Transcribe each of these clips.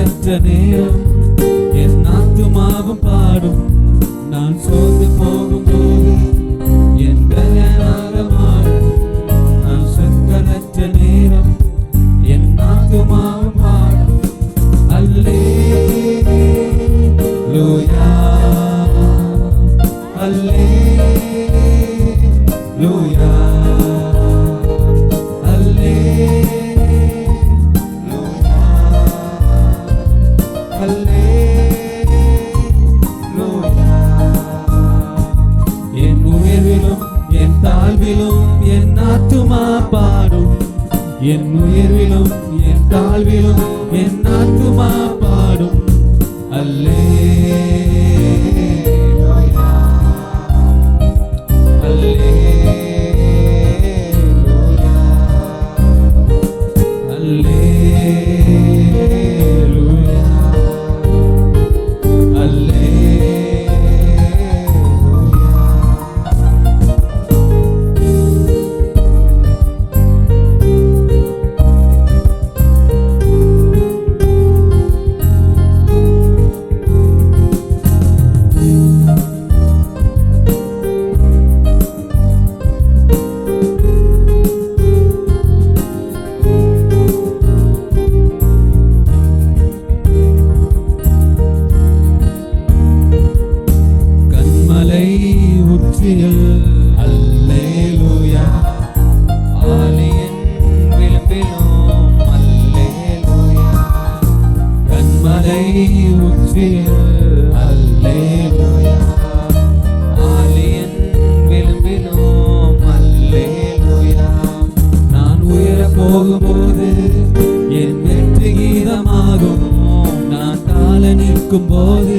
சொற்களற்ற நேரம் என் ஆத்துமாவும் பாடும். நான் சோர்ந்து போகும்போது என் பலனாக மாறும். நான் சொற்களற்ற நேரம் என் ஆத்துமாவும் பாடும். அல்லேலூயா அல்லேலூயா என் ஆத்துமா பாடும். என் உயர்விலும் என் தாழ்விலும் என் ஆத்துமா பாடும். அல்லேலூயா அல்லேலூயா அல்லேலூயா அல்லேலூயா ஆலியின் விளிம்பிலும் அல்லேலூயா கண்மலை உச்சியில் அல்லேலூயா ஆலியின் விளிம்பிலும் அல்லேலூயா. நான் உயர போகும்போது என் வெற்றி கீதமாகும். நான் தாழ நிற்கும் போது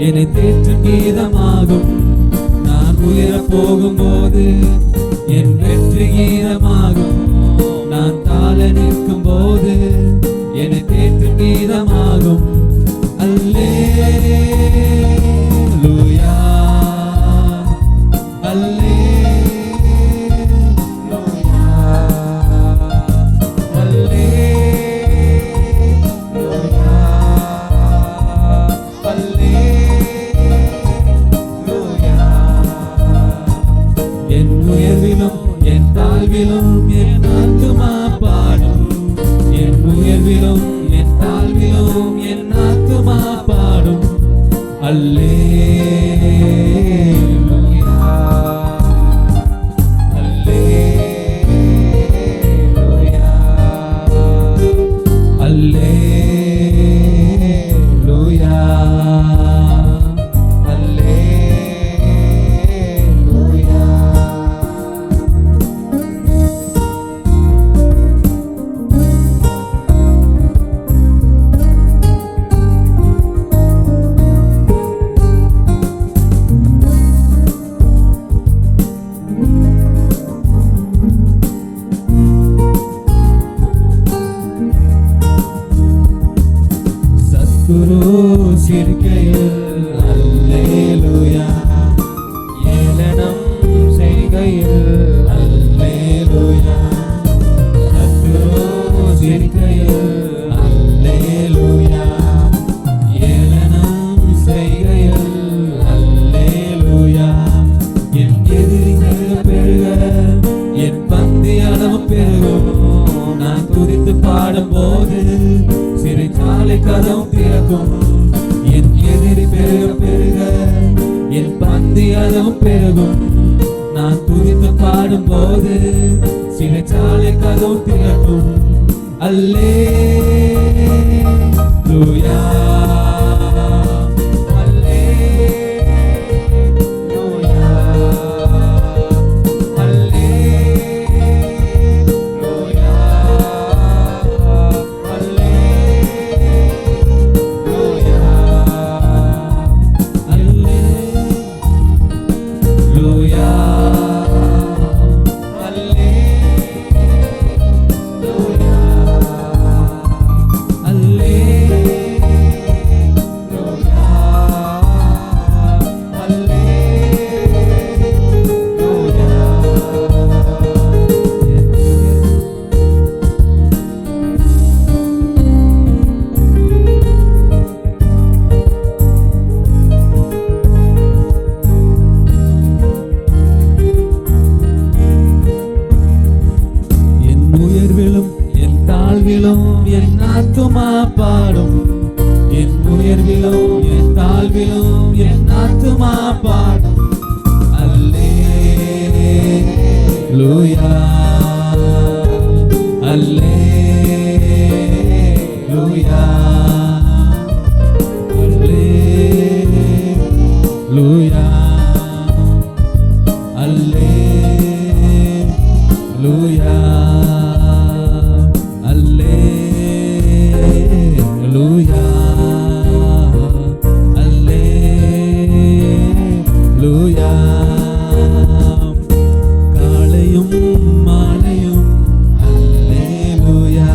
என்னை தேற்றும் கீதமாகும். உயர போகும்போது என் வெற்றி கீதமாகும். நான் தாழ நிற்கும் போது என்னை தேற்றும் கீதமாகும். அல்லேலூயா அல்லேலூயா அல்லேலூயா என் உயர்விலும் என் தாழ்விலும் என் ஆத்துமா பாடும். என் உயர்விலும் என் தாழ்விலும் என் ஆத்துமா பாடும். அல்லேலூயா அல்லேலூயா அல்லேலூயா சிரிக்கையில் அல்லேலூயா ஏளனம் செய்கையில் அல்லேலூயா சத்துரு சிரிக்கையில் அல்லேலூயா ஏளனம் செய்கையில் அல்லேலூயா. என் எதிரிகள் பெருக என் பந்தி அளவு பெருகும். நான் துதித்து பாடும்போது சிறைச்சாலை கதவும் திறக்கும். என் எதிரி பெருக பெருக என் பந்தி அளவும் பெருகும். நான் துதித்து பாடும்போது சிறைச்சாலை கதவும் திறக்கும். அல்லேலூயா உயர்விலும் என் ஆத்துமா பாடும், என் உயர்விலும் என் தாழ்விலும் என் ஆத்துமா பாடும். அல்லேலூயா அல்லேலூயா அல்லேலூயா அல்லேலூயா அல்லேலூயா அல்லேலூயா. காலையும் மாலையும் அல்லேலூயா,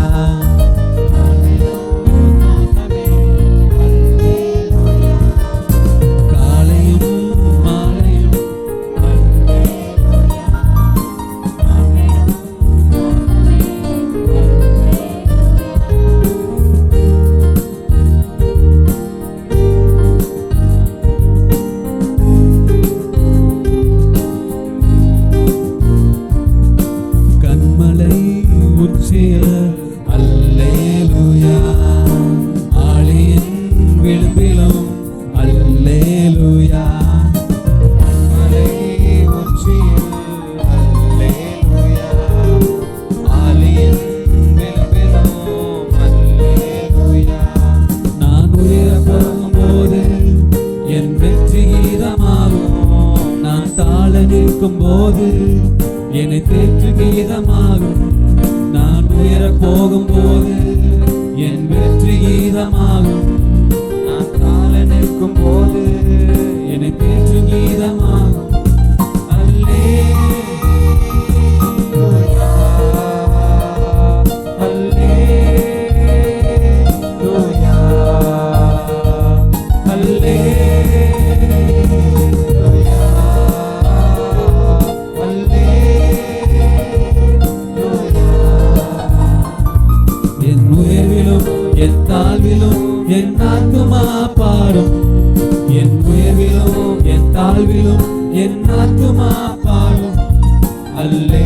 காலையும் மாலையும் கண்மலை உச்சிய அல்லேலூயா, ஆழியின் விளிம்பிலும் அல்லேலூயா. கண்மலை உச்சியில் அல்லேலூயா, ஆழியின் விளிம்பிலும் அல்லேலூயா. நான் உயர போகும்போது என் வெற்றி கீதமாகும், நான் தாழ நிற்கும் போது என்னை தேற்று கீதமாகும். நான் உயர போகும்போது என் வெற்றி கீதமாகும், நான் தாழ நிற்கும் போது என்னை தேற்று கீதமாகும். அல்லேலூயா அல்லேலூயா அல்லேலூயா அல்லேலூயா. என் உயர்விலும் என் தாழ்விலும் என் ஆத்துமா பாடும், என் உயர்விலும் என் தாழ்விலும் என் ஆத்துமா பாடும். அல்லேலூயா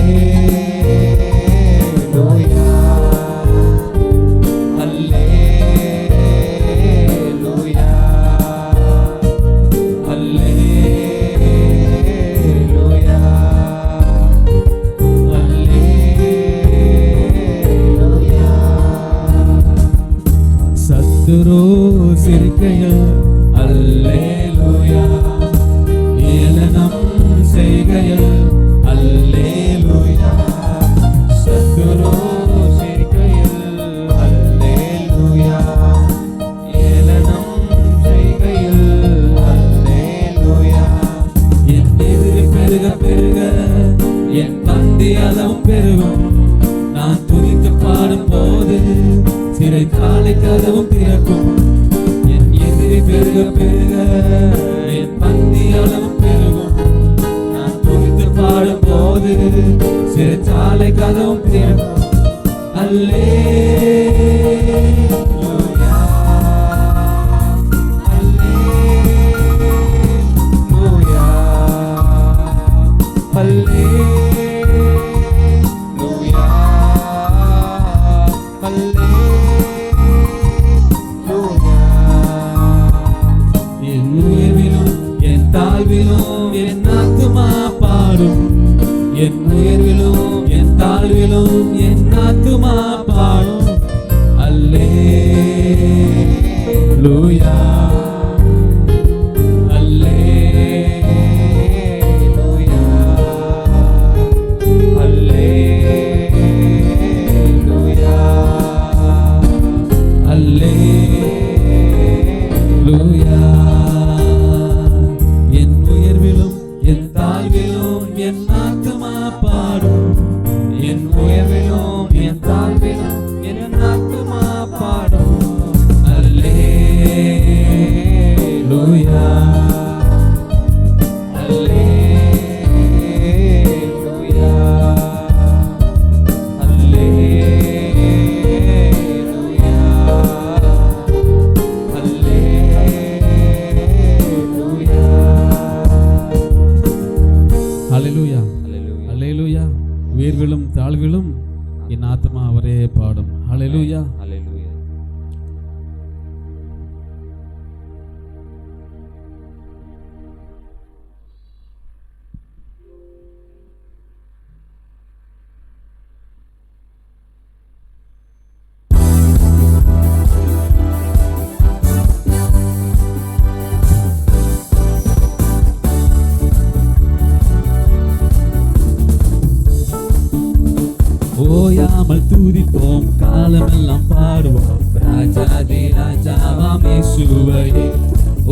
அல்லேலூயா அல்லேலூயா அல்லேலூயா. சத்துரு சிரிக்கையில் அல்லேலூயா, ஏளனம் செய்கையில் அல்லேலூயா. சத்துரு சிரிக்கையில் அல்லேலூயா, ஏளனம் செய்கையில் அல்லேலூயா. என் எதிரி பெருக பெருக என் பந்தி அளவும் பெருகும், நான் துணித்து பாடும் போது சிறைச்சாலை கதவும் திறக்கும். என் எதிரி பெருக பெருக என் பந்தி அளவும் பெருகும், நான் துணித்து பாடும் போது சிறைச்சாலை கதவும் திறக்கும். அல்லேலூயா அல்லேலூயா அல்லேலூயா அல்லேலூயா. என் உயர்விலும் என் தாழ்விலும் என் ஆத்துமா பாடும், என் உயர்விலும் என் தாழ்விலும் என் ஆத்துமா பாடும். அல்லேலூயா அல்லேலூயா அல்லேலூயா. ராஜாதி ராஜாவாம் இயேசுவையே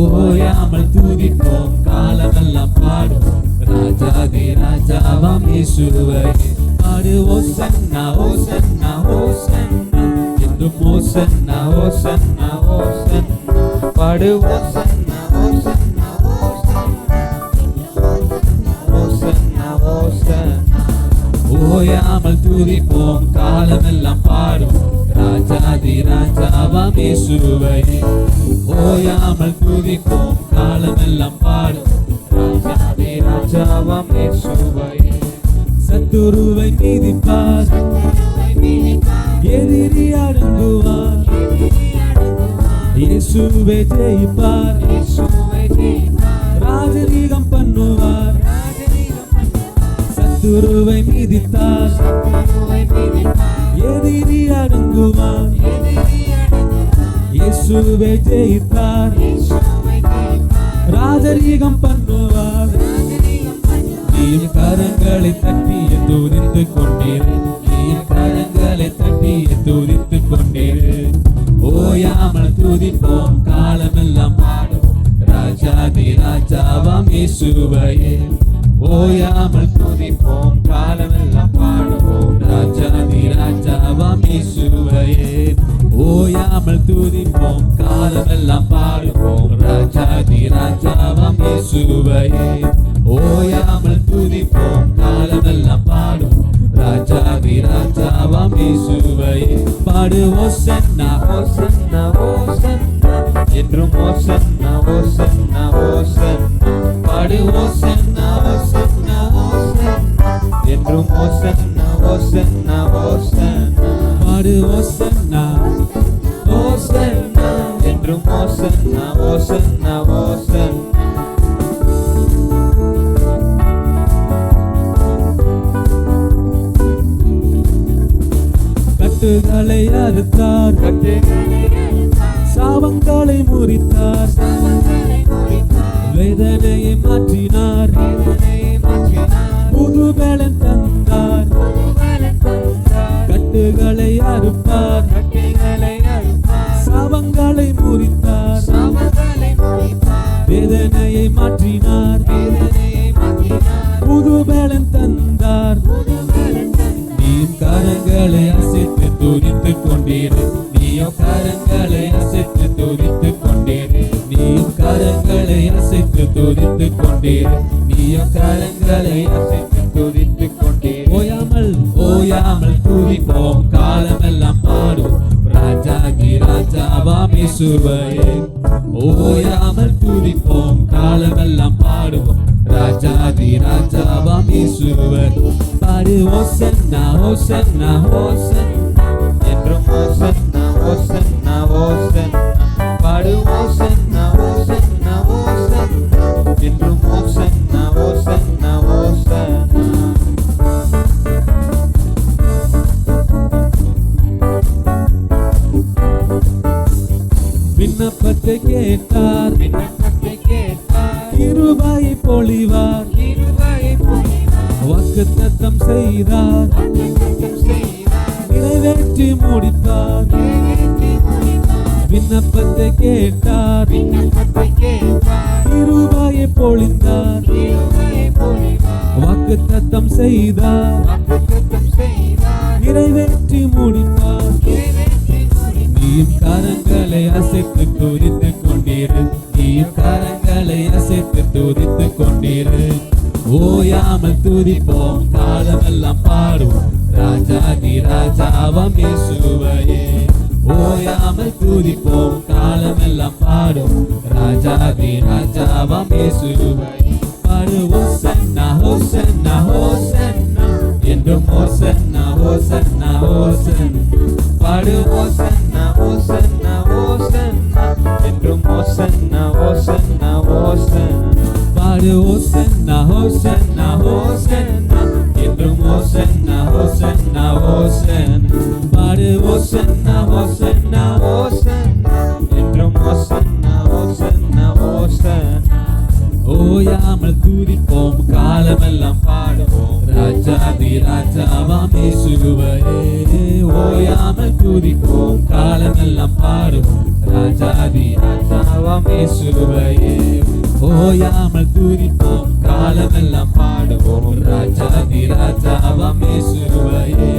ஓயாமல் துதிப்போம் காலமெல்லாம் பாடுவோம் ராஜாதி ராஜாவாம் இயேசுவையே பாடு ஓசன்னா ஓசன்னா ஓசன்னா என்றும் ஓசன்னா ஓசன்னா ஓசன்னா பாடு ஓசன்னா ஓசன்னா ஓசன்னா ஓசன்னா ஓயாமல் துதிப்போம் காலமெல்லாம் பாடுவோம் ராஜாதி ராஜாவாம் இயேசுவையே ஓயாமல் துதிப்போம் காலமெல்லாம் பாடுவோம் ராஜாதி ராஜாவாம் இயேசுவையே சத்துருவை மீதிப்பார் எதிரி அடங்குவார் இயேசுவே ஜெயிப்பார் ராஜரீகம் பண்ணுவார் சத்துருவை மீதித்தார் எதிரி அடங்குவார் இயேசுவே ஜெயித்தார் ராஜரீகம் பண்ணுவார் நீயும் கரங்களை தட்டிய துதித்து கொண்டீரு நீயும் கரங்களை தட்டிய துதித்து கொண்டீரு ஓயாமல் துதிப்போம் காலமெல்லாம் பாடுவோம் ராஜாதி ராஜாவாம் இயேசுவையே ஓயாமல் துதிப்போம் காலமெல்லாம் பாடுவோம் ராஜாதி ராஜாவாம் இயேசுவையே ஓயாமல் துதிப்போம் காலமெல்லாம் பாடுவோம் ராஜாதி ராஜாவாம் இயேசுவையே ஓயாமல் துதிப்போம் காலமெல்லாம் பாடுவோம் ராஜாதி ராஜாவாம் இயேசுவையே பாடு ஓசன்னா ஓசன்னா ஓசன்னா என்றும் ஓசன்னா ஓசன்னா ஓசன்னா பாடு ஓசன்னா ஓசன்னா ஓசன்னா என்றும் ஓசன்னா ஓசன்னா ஓசன்னா பாடு ஓசன்னா ஓசன்னா என்றும் ஓசன்னா ஓசன்னா ஓசன்னா கட்டுகளை அறுத்தார் சாபங்களை முறித்தார் வேதனையை மாற்றினார் புது பலன் தந்தார் கட்டுகளை அறுப்பார் சாபங்களை முறித்தார் வேதனையை மாற்றினார் புது பலன் தந்தார் நீயும் கரங்களை அசைத்து துதித்து கொண்டீரு நீயும் கரங்களை அசைத்து துதித்து கொண்டீரு நீயும் கரங்களை அசைத்து துதித்து கொண்டீரு நீயும் கரங்களை அசைத்து துதித்து கொண்டீரு ஓயாமல் ஓயாமல் துதிப்போம் காலமெல்லாம் பாடுவோம் ராஜாதி ராஜாவாம் இயேசுவையே ஓயாமல் துதிப்போம் காலமெல்லாம் பாடுவோம் ராஜாதி ராஜாவாம் இயேசுவையே பாடு ஓசன்னா ஓசன்னா ஓசன்னா என்றும் ஓசன்னா ஓசன்னா ஓசன்னா பாடு ஓசன்னா ஓசன்னா ஓசன்னா என்றும் ஓசன்னா ஓசன்னா ஓசன்னா விண்ணப்பத்தை கேட்டார் கிருபையை பொழிவார் வாக்குத்தத்தம் செய்தார் நிறைவேற்றி முடிப்பார் விண்ணப்பத்தை கேட்டார் கிருபையை பொழிந்தார் வாக்குத்தத்தம் செய்தார் நிறைவேற்றி முடிப்பார் நீயும் கரங்களை அசைத்து துதித்து கொண்டீரு நீயும் கரங்களை அசைத்து துதித்து கொண்டீரு ஓயாமல் துதிப்போம் காலமெல்லாம் பாடுவோம் ராஜாதி ராஜாவாம் இயேசுவையே ஓயாமல் துதிப்போம் காலமெல்லாம் பாடுவோம் ராஜாதி ராஜாவாம் இயேசுவையே பாடு ஓசன்னா ஓசன்னா ஓசன்னா என்றும் ஓசன்னா ஓசன்னா ஓசன்னா பாடு ஓசன்னா ஓசன்னா ஓசன்னா என்றும் ஓசன்னா ஓசன்னா ஓசன்னா பாடு ஓசன்னா ஓசன்னா ஓசன்னா என்றும் ஓசன்னா ஓசன்னா ஓசன்னா பாடு ஓசன்னா ஓசன்னா ஓசன்னா என்றும் ஓசன்னா ஓசன்னா ஓசன்னா ஓயாமல் துதிப்போம் காலமெல்லாம் பாடுவோம் ராஜாதி ராஜாவாம் இயேசுவையே ஓயாமல் துதிப்போம் காலமெல்லாம் பாடுவோம் பாடுவோம் ராஜாதி ராஜாவாம் இயேசுவையே. ஓயாமல் துதிப்போம் காலமெல்லாம் பாடுவோம் ராஜாதி ராஜாவாம் இயேசுவையே.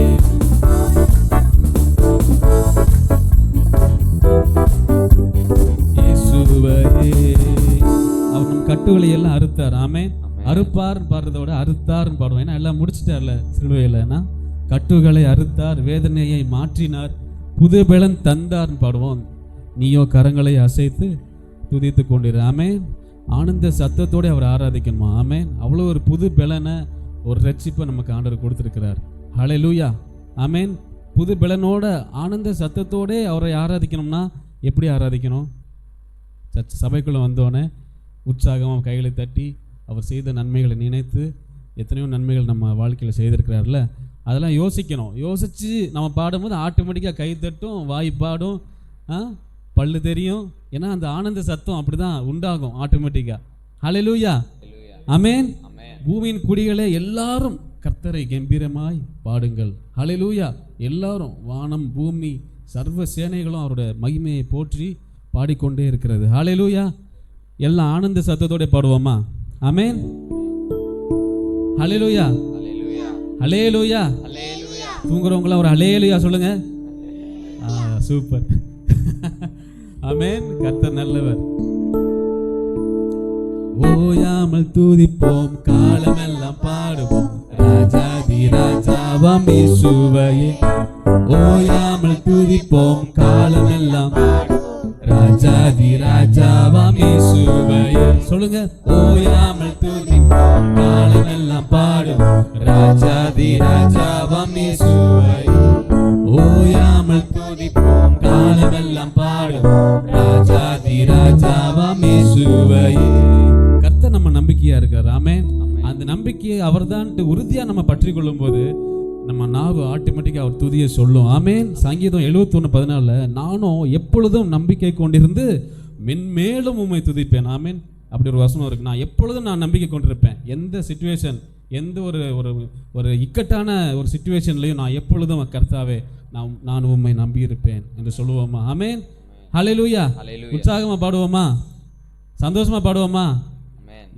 அவர் நம் கட்டுகளை எல்லாம் அறுத்தார். ஆமென். அறுப்பார்னு பாடுறத விட அறுத்தார்னு பாடுவோம். ஏன்னா எல்லாம் முடிச்சிட்டார்ல சிலுவையிலன்னா. கட்டுகளை அறுத்தார், வேதனையை மாற்றினார், புது பலன் தந்தார்னு பாடுவோம். நீயோ கரங்களை அசைத்து துதித்து கொண்டிரு. ஆமென். ஆனந்த சத்தத்தோடு அவர் ஆராதிக்கணுமா? ஆமென். அவ்வளோ ஒரு புது பலனை, ஒரு ரட்சிப்பை நமக்கு ஆண்டவர் கொடுத்துருக்கிறார். ஹல்லேலூயா. ஆமென். புது பலனோட ஆனந்த சத்தத்தோடே அவரை ஆராதிக்கணும்னா எப்படி ஆராதிக்கணும்? சபைக்குள்ளே வந்தோடனே உற்சாகமாக கைகளை தட்டி அவர் செய்த நன்மைகளை நினைத்து, எத்தனையோ நன்மைகள் நம்ம வாழ்க்கையில் செய்திருக்கிறார்ல, அதெல்லாம் யோசிக்கணும். யோசித்து நம்ம பாடும்போது ஆட்டோமேட்டிக்காக கை தட்டும், வாய் பாடும், பல்லு தெரியும். ஏன்னா அந்த ஆனந்த சத்தம் அப்படி தான் உண்டாகும் ஆட்டோமேட்டிக்காக. ஹல்லேலூயா. ஆமென். பூமியின் குடிகளே எல்லாரும் கர்த்தரை கம்பீரமாய் பாடுங்கள். ஹல்லேலூயா. எல்லாரும், வானம் பூமி சர்வ சேனைகளும் அவருடைய மகிமையை போற்றி பாடிக்கொண்டே இருக்கிறது. ஹல்லேலூயா. எல்லாம் ஆனந்த சத்தத்தோட பாடுவோமா? ஆமென். ஹல்லேலூயா. ஹல்லேலூயா. தூங்குறவங்கள ஒரு ஹல்லேலூயா சொல்லுங்க. சூப்பர். ஆமென். கர்த்தர் நல்லவர். ஓயாமல் துதிப்போம் காலமெல்லாம் பாடுவோம் ராஜாதி ராஜாவாம் இயேசுவையே. ஓயாமல் துதிப்போம் காலமெல்லாம் ராஜாதி ராஜாவாம் இயேசுவையே. சொல்லுங்க. ஓயாமல் துதிப்போம் காலமெல்லாம் பாடுவோம் ராஜாதி ராஜாவாம் இயேசுவையே. ஓயாமல் துதிப்போம் காலமெல்லாம் பாடுவோம் ராஜாதி ராஜாவாம் இயேசுவையே. கர்த்தர் நம்ம நம்பிக்கையா இருக்கார். ஆமென். அந்த நம்பிக்கையை அவர்தான்ட்டு உறுதியா நம்ம பற்றி கொள்ளும் போது நம்ம நாவு ஆட்டோமேட்டிக்காக அவர் துதியை சொல்லும். ஆமென். சங்கீதம் 71:14 நானும் எப்பொழுதும் நம்பிக்கை கொண்டிருந்து மென்மேலும் உம்மை துதிப்பேன். ஆமென். அப்படி ஒரு வசனம் இருக்கு. நான் எப்பொழுதும் நான் நம்பிக்கை கொண்டிருப்பேன். எந்த சிச்சுவேஷன், எந்த ஒரு இக்கட்டான ஒரு சிச்சுவேஷன்லையும் நான் எப்பொழுதும் கர்த்தாவே நான் உம்மை நம்பி இருப்பேன் என்று சொல்லுவோமா? ஆமென். ஹல்லேலூயா. உற்சாகமா பாடுவோமா? சந்தோஷமா பாடுவோமா?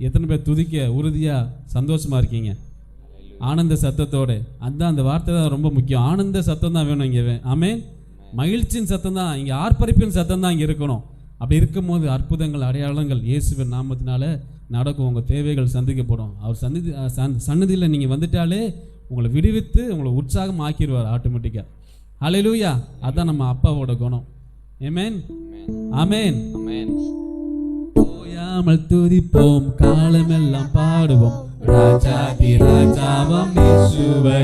எத்தனை பேர் துதிக்க உறுதியா சந்தோஷமா இருக்கீங்க? ஆனந்த சத்தத்தோட. அதுதான், அந்த வார்த்தை தான் ரொம்ப முக்கியம். ஆனந்த சத்தம் தான் வேணும் இங்கே. ஆமென். மகிழ்ச்சியின் சத்தம் தான் இங்கே, ஆர்ப்பரிப்பின் சத்தம் தான் இங்கே இருக்கணும். அப்படி இருக்கும்போது அற்புதங்கள் அடையாளங்கள் இயேசுவின் நாமத்தினால நடக்கும். உங்கள் தேவைகள் சந்திக்கப்படும். அவர் சன்னதியில் நீங்கள் வந்துட்டாலே உங்களை விடுவித்து உங்களை உற்சாகம் ஆக்கிடுவார் ஆட்டோமேட்டிக்காக. ஹல்லேலூயா. அதுதான் நம்ம அப்பாவோட குணம். ஆமென். ஆமென். ஓயாமல் துதிப்போம் காலமெல்லாம் பாடுவோம் ராஜாதி ராஜாவாம் இயேசுவை.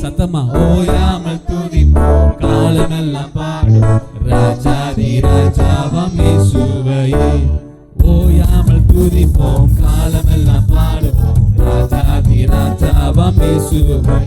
சத்தமா. ஓயாமல் துதிப்போம் காலமெல்லாம் பாடுவோம் ராஜாதி ராஜாவாம் இயேசுவை. ஓயாமல் துதிப்போம் காலமெல்லாம் பாடுவோம் ராஜாதி ராஜாவாம் இயேசுவை.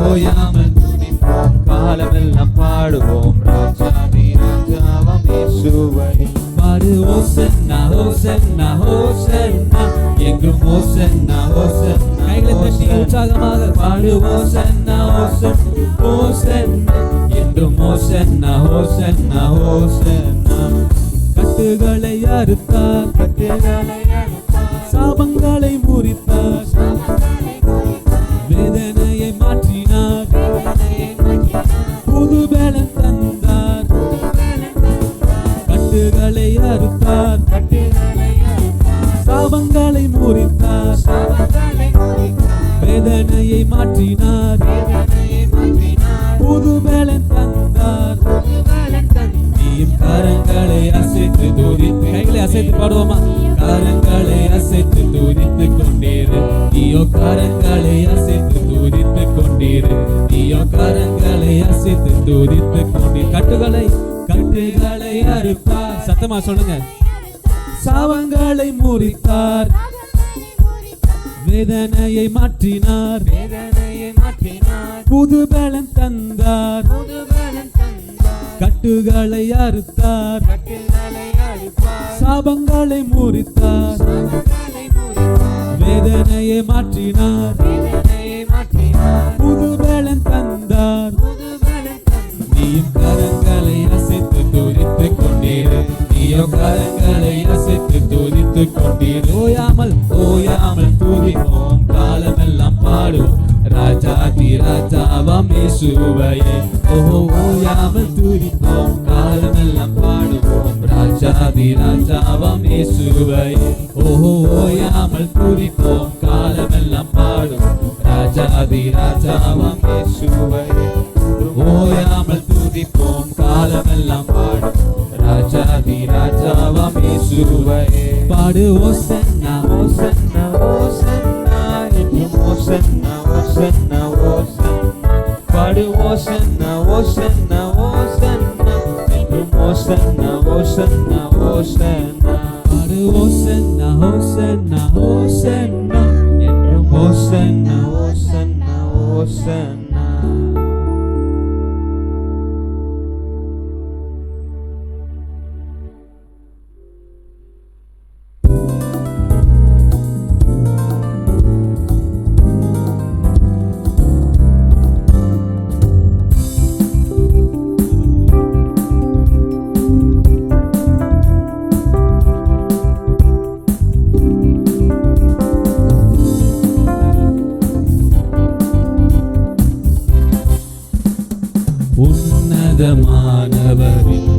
ஓயாமல் துதிப்போம் காலமெல்லாம் பாடுவோம் ராஜாதி ராஜாவாம் இயேசுவை. பாடு ஓசன்னா ஓசன்னா ஓசன்னா, எங்கும் ஓசன்னா ஓசன்னா. கைகளை தட்டி உற்சாகமாக பாடு. ஓசன்னா ஓசன்னா ஓசன்னா, என்றும் ஓசன்னா ஓசன்னா ஓசன்னா. கட்டுகளை அறுத்தார், கட்டுகளை அறுத்தார், சாபங்களை முறித்தார், வேதனையை மாற்றினார், புது பலன் தந்தார். கட்டுகளை அறுத்தார், சாபங்களை முறித்தார், வேதனையை மாற்றினார், புது பலன் தந்தார். நீயும் கரங்களை அசைத்து துதித்து, கைகளை அசைத்து பாடுவோமா? கரங்களை அசைத்து துதித்து கொண்டீரு. நீயோ கரங்களை அசைத்து துதித்து கொண்டீரு. நீயோ கரங்களை அசைத்து துதித்து கொண்டீர். கட்டுகளை அறுத்தார். சத்தமா சொல்லுங்க. சாபங்களை முறித்தார், வேதனையை மாற்றினார், புது பலன் தந்தார். கட்டுகளை அறுத்தார், சாபங்களை முறித்தார், வேதனையை மாற்றினார், புது பலன் தந்தார். நீயும் கரங்களை அசைத்து துதித்து கொண்டீர். ஓயாமல் ஓயாமல் துதிப்போம், காலமெல்லாம் பாடுவோம் ராஜாதி ராஜாவாம் இயேசுவையே. ஓயாமல் துதிப்போம், காலமெல்லாம் பாடுவோம் ராஜாதி ராஜாவாம் இயேசுவையே. ஓயாமல் துதிப்போம், காலமெல்லாம் பாடுவோம் ராஜாதி ராஜாவாம் இயேசுவையே. ஓயாமல் துதிப்போம், காலமெல்லாம் பாடுவோம் ராஜாதி ராஜாவாம் இயேசுவையே. பாடு ஓசன்னா ஓசன்னா ஓசன்னா என்றும் ஓசன்னா ஓசன்னா ஓசன்னா. பாடு ஓசன்னா ஓசன்னா ஓசன்னா என்றும் ஓசன்னா ஓசன்னா ஓசன்னா. பாடு ஓசன்னா ஓசன்னா ஓசன்னா என்றும் ஓசன்னா ஓசன்னா ஓசன்னா. உன்னதமானவரின்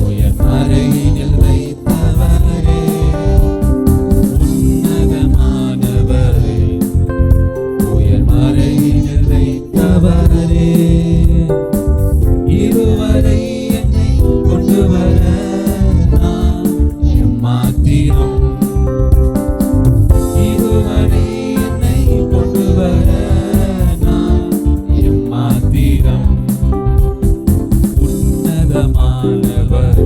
உயர் மறையினில் வைத்தவரே, உன்னதமானவரின் உயர் மறையினில் வைத்தவரே. இதுவரை என்னை கொண்டு வர நான் எம்மாத்திரம், இதுவரை என்னை கொண்டு வர நான் எம்மாத்திரம். உன்னதமானவர்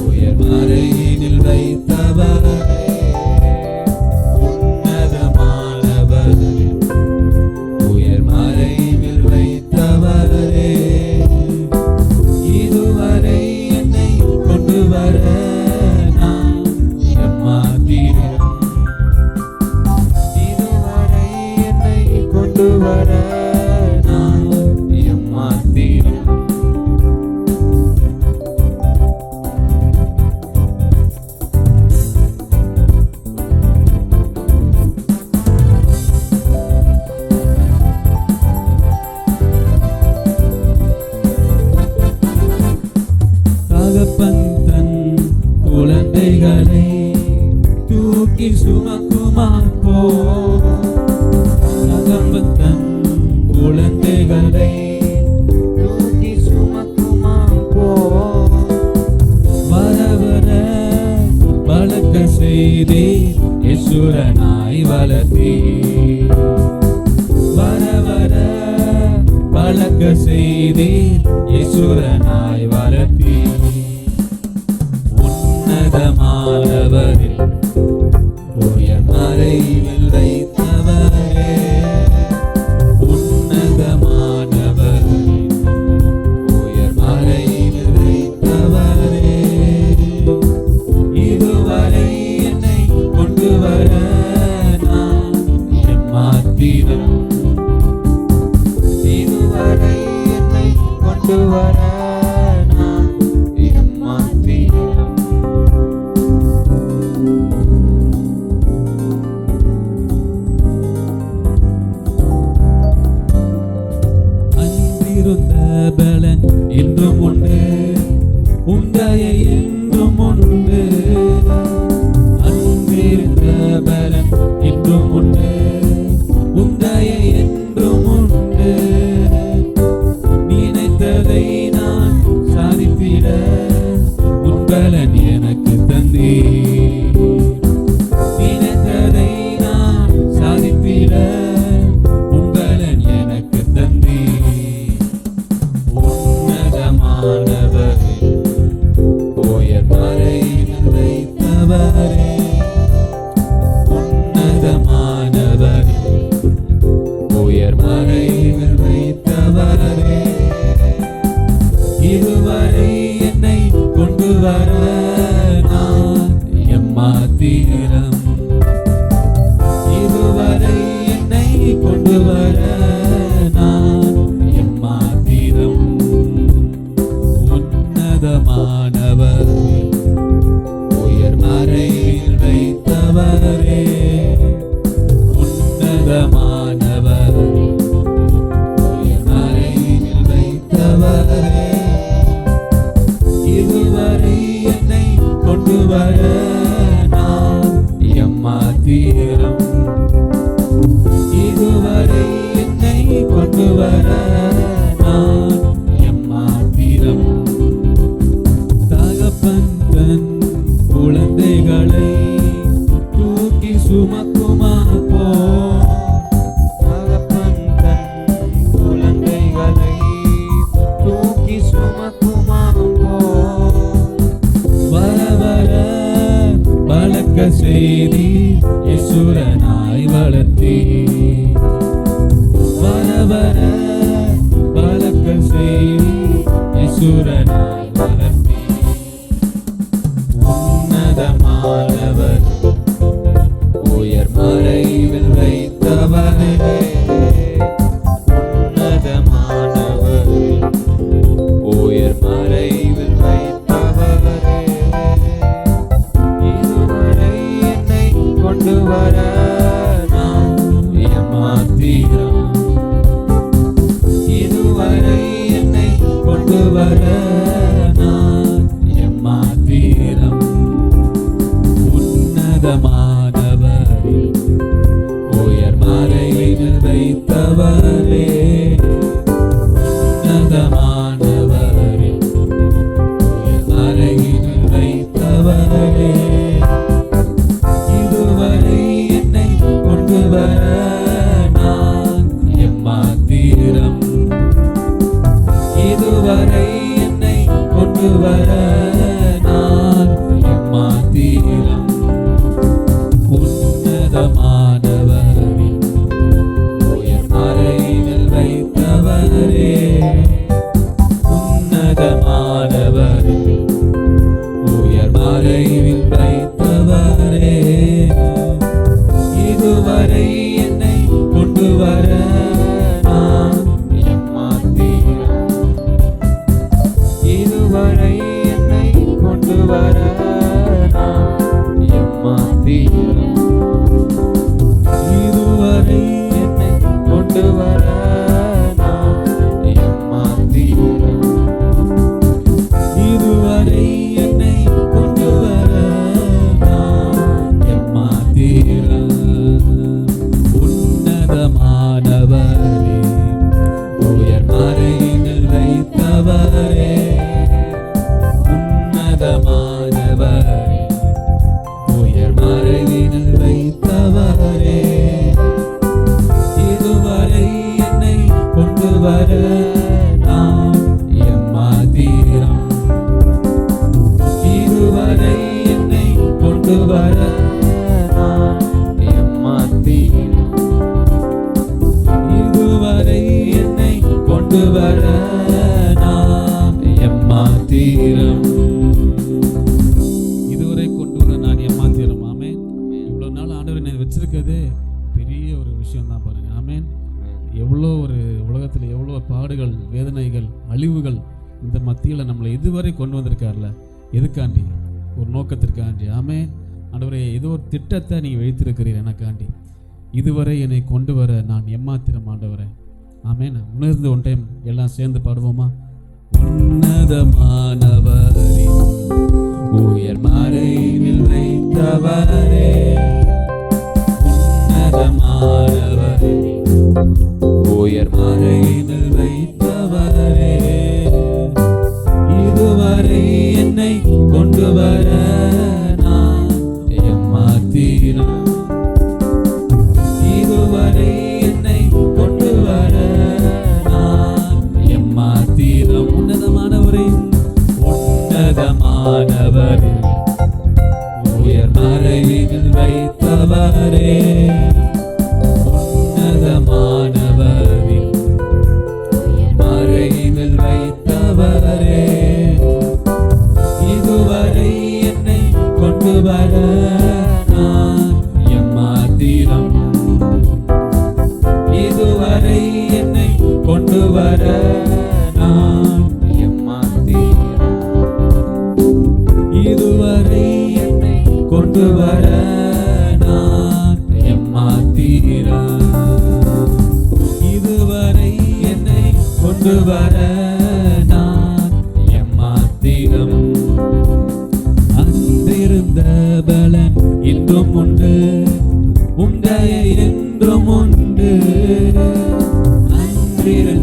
உயர் மறையினில் வைத்தவரே, உன்னதமானவர் உயர் மறைவில் வைத்தவரே. இதுவரை என்னை கொண்டு வர நான் எம்மாத்திரம், இதுவரை என்னை கொண்டு வர நான் எம்மாத்திரம். தகப்பன் தன் குழந்தைகளை தூக்கி சுமக்குமார் போல், தகப்பன் தன் குழந்தைகளை தூக்கி சுமக்குமார் போல், வர வர வளர்க்க செய்தி ஈஸ்வரனாய் வளர்த்தி, வர வர வளர்க்க செய்தி ஈஸ்வரனாய் வளர்த்தி. உன்னதமானவரில் உயர் மறைவில் வைத்தவரே, உன்னதமானவரில் உயர் மறைவில் வைத்தவரே. இதுவரை என்னை கொண்டு வர நான் எம்மாத்திரம், இதுவரை என்னை கொண்டு வர நான் எம்மாத்திரம். அன்றிருந்த பலன் இன்றும் உண்டு, உந்தைய என்றும் உண்டு. அன்றிருந்த பலன் இன்றும் உண்டு, உந்தைய என்றும் உண்டு. நினைத்ததை நான் சாதித்திட உன் பலன் எனக்கு தந்தீர், நினைத்ததை நான் சாதித்திட உன் பலன் எனக்கு தந்தீர். உன்னதமானவரே உயர் மறையில் வைத்தவரே, உன்னதமானவரே உயர் மறையில் வைத்தவரே. இதுவரை என்னை கொண்டு வர நான் எம்மாத்திரம், இதுவரை என்னை கொண்டு வர நான் எம்மாத்திரம். உன்னதமானவர் உயர் மறை வர நான் எம்மாத்திரம். தகப்பன் தன் குழந்தைகளை தூக்கி சுமக்குமா போ. தகப்பன் தன் குழந்தைகளை தூக்கி சுமக்குமா போ. வர வர வளர்க்க செய்தி யசுரனாய் வளர்த்தி. வர வர வளர்க்க செய்தி யசுரனாய் வளர்த்தி. உன்னதமானவர் உயர் மறைவில் வைத்தவரே. உன்னதமானவர் உயர் மறைவில் வைத்தவரே. இதுவரை என்னை கொண்டு வர நான் எம்மாத்திரம். இதுவரை என்னை கொண்டு வர நான் எம்மாத்திரம். உன்னதமானவரே உயர் மறைவில் வைத்தவரே. உன்னதமானவரே உயர் மறைவில் வைத்தவரே. இதுவரை என்னை கொண்டு வர நான் எம்மாத்திரம். இதுவரை என்னை கொண்டு வர நான் எம்மாத்திரம். உன்னதமானவரே உயர் மறைவில் வைத்தவரே. உன்னதமானவரே உயர் மறைவில் வைத்தவரே. இதுவரை என்னை கொண்டு வர நான் எம்மாத்திரம். இதுவரை என்னை கொண்டு வர நான் எம்மாத்திரம். இதுவரை என்னை கொண்டு வர நான் எம்மாத்திரம். இதுவரை என்னை கொண்டு வர நான் எம்மாத்திரம். உன்னதமானவரே உயர் மறைவில் வைத்தவரே. உன்னதமானவரே உயர் மறைவில் வைத்தவரே. இதுவரை என்னை கொண்டு வர நான் எம்மாத்திரம். இதுவரை என்னை கொண்டு வர நான் எம்மாத்திரம். இதுவரை என்னை கொண்டு வர நான் எம்மாத்திரம். இதுவரை கொண்டு வர நான் எம்மாத்திரம். ஆமென். இவ்வளோ நாள் ஆண்டவர் என்னை வச்சிருக்கிறது பெரிய ஒரு விஷயம் தான் பாருங்க. ஆமென். எவ்வளோ ஒரு உலகத்தில் எவ்வளோ பாடுகள், வேதனைகள், அழிவுகள் இந்த மத்தியில் நம்மளை இதுவரை கொண்டு வந்திருக்கார்ல. எதுக்காண்டி? ஒரு நோக்கத்திற்காண்டி. ஆமென். ஆண்டவரே, ஏதோ ஒரு திட்டத்தை நீங்கள் வைத்திருக்கிறீர் எனக்காண்டி. இதுவரை என்னை கொண்டு வர நான் எம்மாத்திரம் ஆண்டவரே. ஆமென். உணர்ந்து ஒன் டைம் எல்லாம் சேர்ந்து பாடுவோமா? உன்னதமானவரே உயர் மறைவில் வைத்தவரே. உன்னதமானவரே உயர் மறைவில் வைத்தவரே. இதுவரை என்னை கொண்டு வர நான் எம்மாத்திரம். இதுவரை என்னை கொண்டு வர நான் எம்மாத்திரம். உன்னதமானவரே உன்னதமானவரே உயர் மறைவில் வைத்தவரே. உன்னதமானவரே மறைவில் வைத்தவரே. இதுவரை என்னை கொண்டு வர நான் எம்மாத்திரம். இதுவரை என்னை கொண்டு வர நான் எம்மாத்திரம். இதுவரை என்னை கொண்டு வர நான் எம்மாத்திரம். இதுவரை என்னை கொண்டு வர நான் எம்மாத்திரம். அன்றிருந்த பலன் இன்றும் உண்டு, உண்டைய என்றும் உண்டு. அன்றிருந்த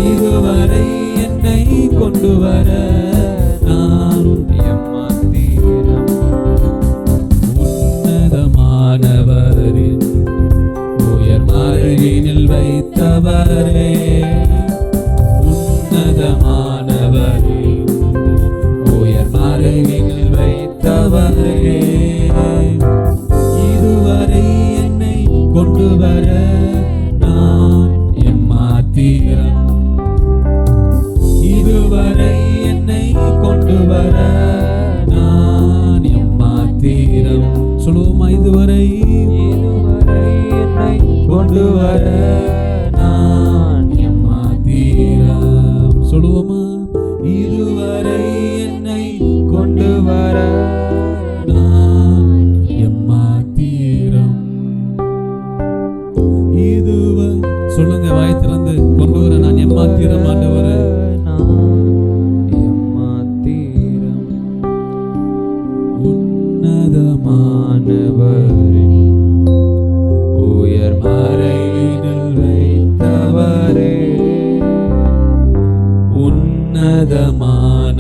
இதுவரை என்னை கொண்டு வர நான் எம்மாத்திரம். உன்னதமானவரின் உயர் மறைவினில் வைத்தவரே, உன்னதமானவரின் உயர் மறைவினில் வைத்தவரே, இதுவரை என்னை கொண்டு வர நான் எம்மாத்திரம். இதுவரை என்னை கொண்டு வர நான் எம்மாத்திரம். சொல்லுவோமா? இதுவரை என்னை கொண்டு வர நான் எம்மாத்திரம். சொல்லுவோமா? இதுவரை என்னை கொண்டு வர நான் எம்மாத்திரம். சொல்லுங்க, வாய் திறந்து, கொண்டு வர நான் எம்மாத்திரம் ஆண்டவரே. எம்மாத்திரம். உன்னதமானவரின் உயர் மறைவினில் வைத்தவரே, உன்னதமானவர்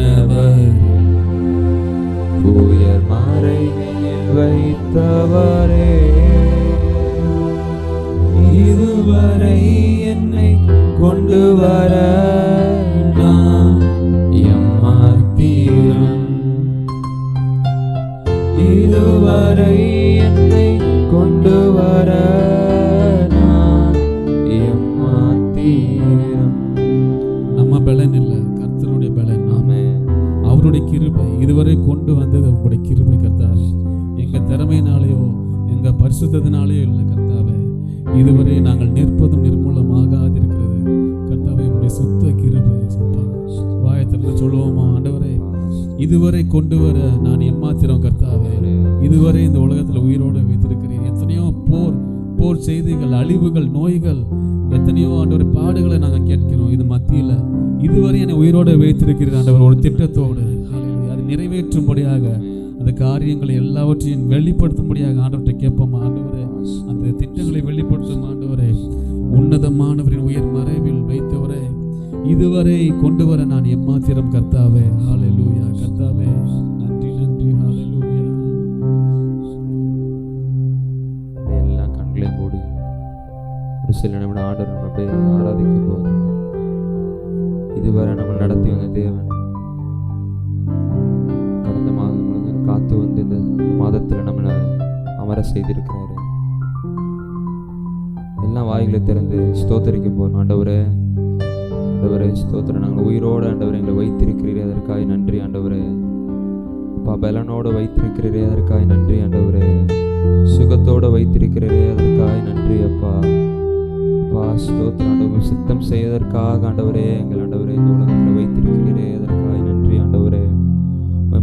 உயர் மறைவினில் வைத்தவரே, இதுவரை என்னை கொண்டு வர நான் எம்மாத்திரம். இதுவரை என்னை கொண்டு வர நான் எம்மாத்திரம். நம்ம பலன் இல்ல, கர்த்தருடைய பலன். நாமே அவருடைய கிருபை. இதுவரை கொண்டு வந்தது அவருடைய கிருபை கர்த்தாவே. எங்க திறமையினாலேயோ எங்க பரிசுத்தத்தினாலேயோ இல்லை கர்த்தாவே. இதுவரை நாங்கள் நிற்பதும் நிர்மூலமாகாதிருக்கிறது கர்த்தாவே உடைய சுத்த கிருபை. வாயத்திற்கு சொல்லுவோமா? ஆண்டவரே, இதுவரை கொண்டு வர நான் எம்மாத்திரம் கர்த்தாவே. இதுவரை இந்த உலகத்தில் உயிரோடு வைத்திருக்கிறேன். எத்தனையோ போர் செய்திகள், அழிவுகள், நோய்கள், எத்தனையோ ஆண்டவரை பாடுகளை நாங்கள் கேட்கிறோம். இது மத்தியில் இதுவரை என்னை உயிரோடு வைத்திருக்கிறேன் ஆண்டவர், ஒரு திட்டத்தோடு அதை நிறைவேற்றும்படியாக அந்த காரியங்களை எல்லாவற்றையும் வெளிப்படுத்தும்படியாக ஆண்டவர்கிட்ட கேட்போமா? ஆண்டவரே, அந்த திட்டங்களை வெளிப்படுத்தும் ஆண்டவரே, உன்னதமானவரின் உயர் மறைவில் வைத்தவரே, இதுவரை கொண்டு வர நான் எம்மாத்திரம் கர்த்தாவே. ஹல்லேலூயா கர்த்தாவே, நன்றி நன்றி. ஹல்லேலூயா. எல்லாம் கண்களை மூடி ஒரு சில நிமிடம் ஆண்டவர் நம்ம அப்படியே ஆராதிக்க போகிறோம். இதுவரை நம்ம நடத்தி வந்த தேவன் கடந்த மாதம் முழுவதும் காத்து வந்து இந்த மாதத்தில் நம்மளை அமர செய்திருக்கிறாரு. எல்லாம் வாய்களை திறந்து ஸ்தோத்தரிக்க போகிறோம். ஆண்டவரே, ஆண்டவரே ஸ்தோத்திரம். நாங்கள் உயிரோடு ஆண்டவரை எங்களை வைத்திருக்கிறீரே, அதற்காக நன்றி ஆண்டவரே. அப்பா, பலனோடு வைத்திருக்கிறீரே, அதற்காக நன்றி ஆண்டவரே. சுகத்தோடு வைத்திருக்கிறீரே, அதற்காக நன்றி அப்பா. அப்பா ஸ்தோத்திரம் ஆண்டவர். சித்தம் செய்வதற்காக ஆண்டவரே எங்கள் ஆண்டவரே இந்த உலகத்தில் வைத்திருக்கிறீரே, அதற்காக நன்றி ஆண்டவரே.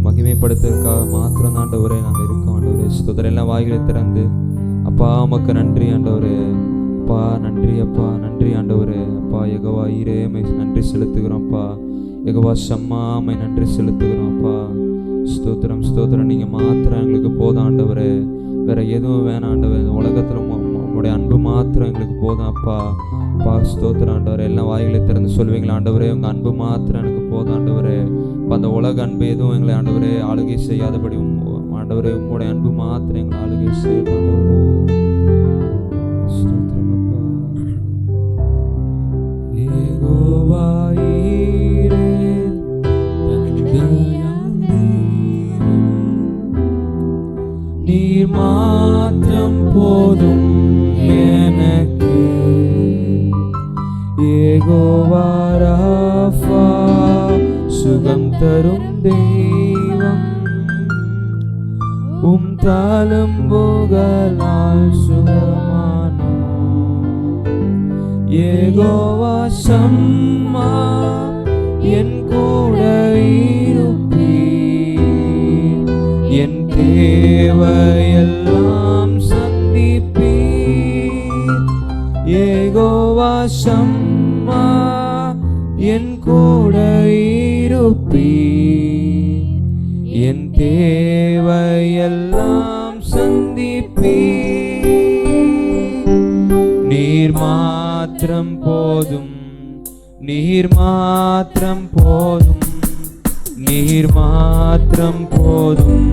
மகிமைப்படுத்துவதற்காக மாத்திரம் ஆண்டவரே நாங்கள் இருக்கோம் ஆண்டவரே. ஸ்தோத்திரம். எல்லாம் வாய்களை திறந்து அப்பா உமக்கு நன்றி ஆண்டவரே. அப்பா நன்றி அப்பா, நன்றி ஆண்டவரே. அப்பா யெகோவா ஈரே நன்றி செலுத்துகிறோம் அப்பா. யெகோவா ஷம்மா நன்றி செலுத்துகிறோம் அப்பா. ஸ்தோத்திரம் ஸ்தோத்திரம். நீங்கள் மாத்திரம் எங்களுக்கு போதும் ஆண்டவரே, வேற எதுவும் வேணாம் ஆண்டவரே. உலகத்தில் உங்களுடைய அன்பு மாத்திரம் எங்களுக்கு போதும் அப்பா. அப்பா ஸ்தோத்திரம் ஆண்டவரே. எல்லாம் வாய்களை திறந்து சொல்வீங்களா? ஆண்டவரே, உங்கள் அன்பு மாத்திரம் எனக்கு போதும் ஆண்டவரே. அந்த உலக அன்பு எதுவும் எங்களை ஆண்டவரே ஆளுகை செய்யாதபடி ஆண்டவரே உங்களுடைய அன்பு மாத்திரம் எங்களை ஆளுகை செய்யும் ஆண்டவரே. ஸ்தோத்திரம் அப்பா. யெகோவா ஈரே நீர் மாத்திரம் போதும் எனக்கு. யெகோவா ராஃபா சுகம் தரும் தெய்வம், தழும்புகளால் சுகமானார். யெகோவா ஷம்மா என் கூட இருப்பீர், என் தேவையெல்லாம் சந்திப்பீர். யெகோவா ஷம்மா என் கூட இருப்பீர், என் தேவையெல்லாம் சந்திப்பீர். நீர் மாத்திரம் போதும் நீர் மாத்திரம் போதும், நீர் மாத்திரம் போதும்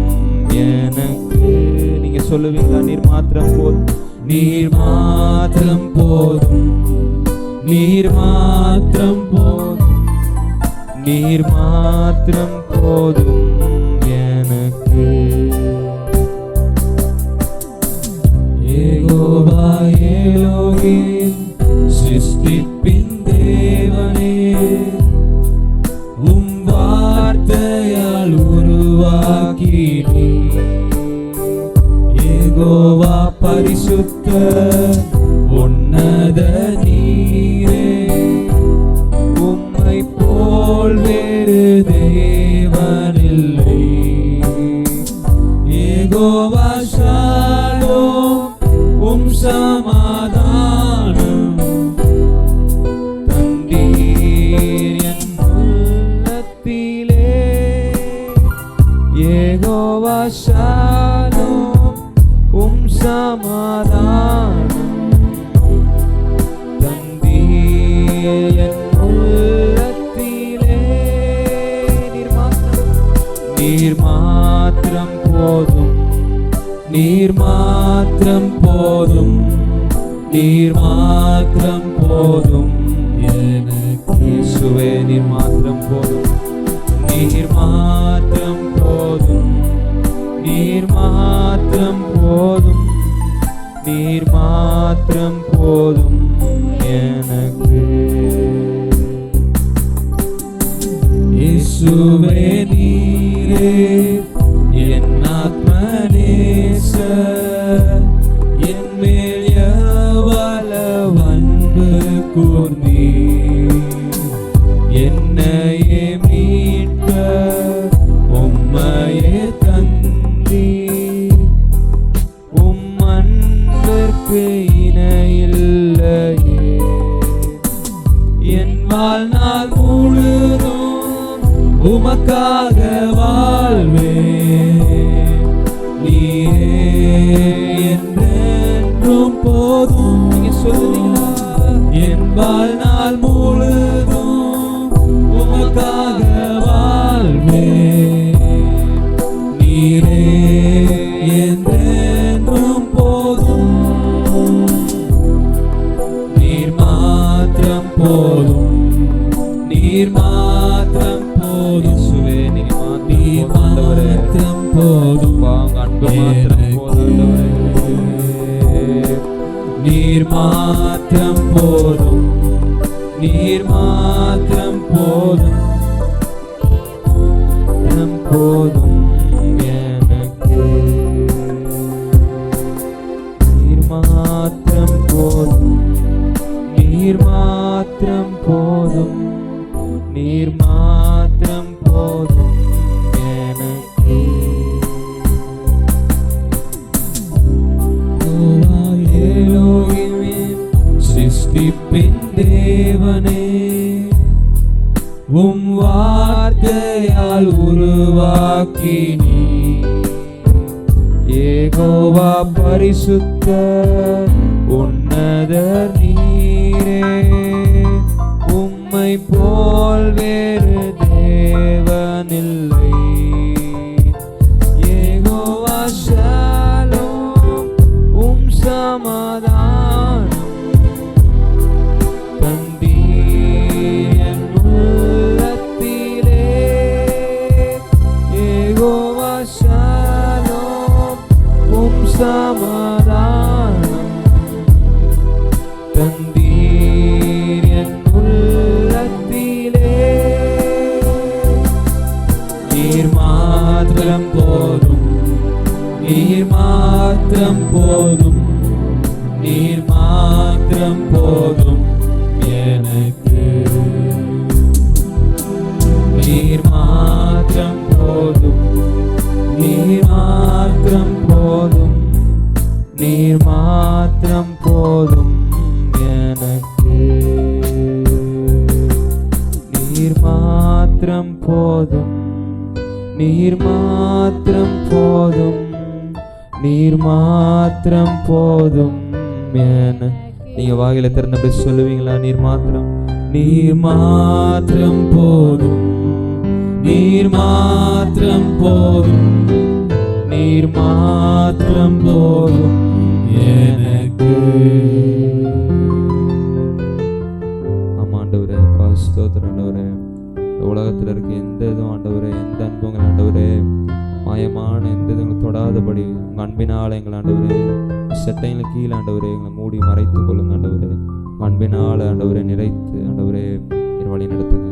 எனக்கு. நீங்க சொல்லுவீங்களா? நீர் மாத்திரம் போதும், நீர் மாத்திரம் போதும், நீர் மாத்திரம் போதும், நீர் மாத்திரம் போதும் எனக்கு. யெகோவா எலோஹிம் சிருஷ்டிப்பின் தேவனே, உம் வார்த்தையால் உருவாக்கினீ. யெகோவா பரிசுத்த உன்னத நீரே, உம்மை போல் வேறு தேவனில்லை. யெகோவா ஷாலோம், உம் சமாதானம் தந்தீர் என் உள்ளத்திலே. யெகோவா ஷாலோம், உம் சமாதானம் தந்தீர் என் உள்ளத்திலே. நீர் மாத்திரம் போதும், நீர் மாத்திரம் போதும், நீர் மாத்திரம் போதும் எனக்கு. இயேசுவே நீர் மாத்திரம் போதும், நீர் மாத்திரம் போதும், நீர் மாத்திரம் போதும், நீர் மாத்திரம் போதும் எனக்கு. இயேசுவே நீரே என் ஆத்மநேசர், என் மேல் எவ்வளவு அன்பு கூர்ந்தீர். என்னையே மீட்க உம்மையே தந்தீர். உம் அன்பிற்கு இணையில்லையே. என் வாழ்நாள் முழுதும் உமக்காக வாழ்வேன். நீரே என்றென்றும் போதும். நீங்க சொல்லுவீங்களா? என் வாழ்நாள் முழுதும் உமக்காக வாழ்வேன். நீரே என்றென்றும் போதும். நீர் மாத்திரம் போதும், நீர் மாத்திரம் போதும். இயேசுவே நீர் நீர் மாத்திரம் போதும். உங்க அன்பு மாத்திரம் போதும். நீர் மாத்திரம் போதும், நீர் மாத்திரம் போதும், மாத்திரம் போதும் எனக்கு. நீர் மாத்திரம் போதும், நீர் மாத்திரம் போதும், நீர் மாத்திரம் போதும் எனக்கு. யெகோவா எலோஹிம் சிருஷ்டிப்பின் தேவனே, உம் வார்த்தையால் உருவாக்கினீ. யெகோவா பரிசுத்த உன்னதர் நீரே, உம்மை போல் வேறு தேவனில்லை. யெகோவா ஷாலோம், உம் சமாதானம் தந்தீர் என் உள்ளத்திலே. யெகோவா ஷாலோம், உம் சமாதானம் தந்தீர் என் உள்ளத்திலே. நீர் மாத்திரம் போதும், நீர் மாத்திரம் போதும், நீர் மாத்திரம் போதும் எனக்கு. நீர் மாத்திரம் போதும், நீர் மாத்திரம் போதும், நீர் மாத்திரம் போதும் எனக்கு. நீர் மாத்திரம் போதும், நீர் மாத்திரம் போதும், நீர் மாத்திரம் போதும் என. நீங்க வாயில திறந்தபடி சொல்லுவீங்களா? நீர் மாத்திரம், நீர் மாத்திரம் போதும், நீர் மாத்திரம் போதும், நீர் மாத்திரம் போதும் எனக்கு. ஆமா ஆண்டவரே, அப்பா ஸ்தோத்திரம் ஆண்டவரே. உலகத்தில் இருக்க எந்த இதுவும் ஆண்டவரே, எந்த அன்புங்கள் ஆண்டவரே, மாயமான எந்த இதுவும் தொடாதபடி உங்கள் அன்பினால் எங்கள் ஆண்டவரே செட்டையில் கீழே ஆண்டவரே எங்களை மூடி மறைத்து கொள்ளுங்க ஆண்டவரே. உங்கள் அன்பினால் ஆண்டவரே நிறைத்து ஆண்டவரே என் வழி நடத்துங்க.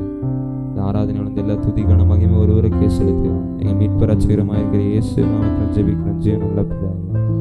இந்த ஆராதனையில் எல்லா துதிக்கான மகிமை ஒருவருக்கே செலுத்துகிறோம். எங்கள் மீட்பர் ரட்சகருமாய் இருக்கிற இயேசு நாமத்தில் ஜெபிக்கிறோம் ஜீவனுள்ள பிதாவே.